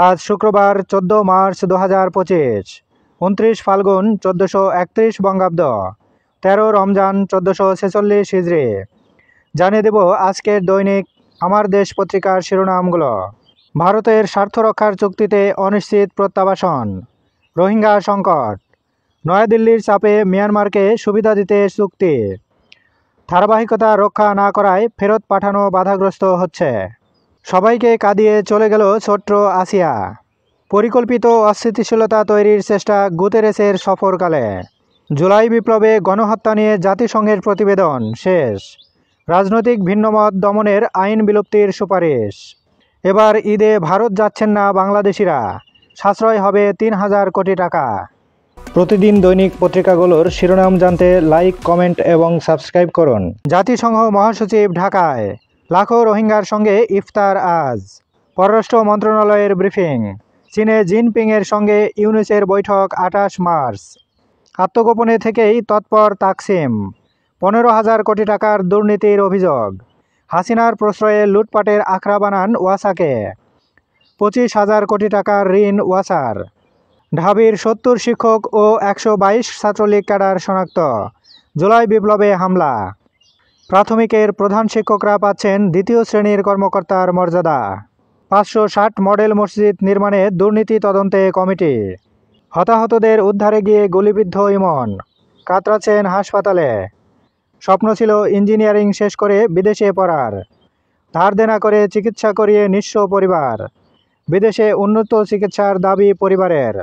আজ শুক্রবার 14 মার্চ 2025, 29 ফাল্গুন 1431 বঙ্গাব্দ, 13 রমজান 1446 হিজরি। জানিয়ে দেব আজকের দৈনিক আমার দেশ পত্রিকার শিরোনামগুলো। ভারতের স্বার্থ রক্ষার চুক্তিতে অনিশ্চিত প্রত্যাবাসন, রোহিঙ্গা সংকট, নয়াদিল্লির চাপে মিয়ানমারকে সুবিধা দিতে চুক্তি, ধারাবাহিকতা রক্ষা না করায় ফেরত পাঠানো বাধাগ্রস্ত হচ্ছে, সবাইকে কাঁদিয়ে চলে গেল ছোট্ট আসিয়া, পরিকল্পিত অস্থিতিশীলতা তৈরির চেষ্টা গুতেরেসের সফরকালে, জুলাই বিপ্লবে গণহত্যা নিয়ে জাতিসংঘের প্রতিবেদন শেষ, রাজনৈতিক ভিন্নমত দমনের আইন বিলুপ্তির সুপারিশ। এবার ঈদে ভারত যাচ্ছেন না বাংলাদেশিরা, সাশ্রয় হবে 3000 কোটি টাকা। প্রতিদিন দৈনিক পত্রিকাগুলোর শিরোনাম জানতে লাইক, কমেন্ট এবং সাবস্ক্রাইব করুন। জাতিসংঘ মহাসচিব ঢাকায়, লাখো রোহিঙ্গার সঙ্গে ইফতার আজ। পররাষ্ট্র মন্ত্রণালয়ের ব্রিফিং, চীনে জিনপিংয়ের সঙ্গে ইউনুসের বৈঠক 28 মার্চ। আত্মগোপনে থেকেই তৎপর তাকসিম, 15,000 কোটি টাকার দুর্নীতির অভিযোগ। হাসিনার প্রশ্রয়ে লুটপাটের আখড়া বানান ওয়াসাকে, 25,000 কোটি টাকার ঋণ ওয়াসার। ঢাবির 70 শিক্ষক ও 122 ছাত্রলীগ ক্যাডার শনাক্ত, জুলাই বিপ্লবে হামলা। প্রাথমিকের প্রধান শিক্ষকরা পাচ্ছেন দ্বিতীয় শ্রেণীর কর্মকর্তার মর্যাদা। 560 মডেল মসজিদ নির্মাণে দুর্নীতি তদন্তে কমিটি। হতাহতদের উদ্ধারে গিয়ে গুলিবিদ্ধ ইমন, কাতরাচ্ছেন হাসপাতালে। স্বপ্ন ছিল ইঞ্জিনিয়ারিং শেষ করে বিদেশে পড়ার, ধার দেনা করে চিকিৎসা করিয়ে নিঃস্ব পরিবার। বিদেশে উন্নত চিকিৎসার দাবি পরিবারের।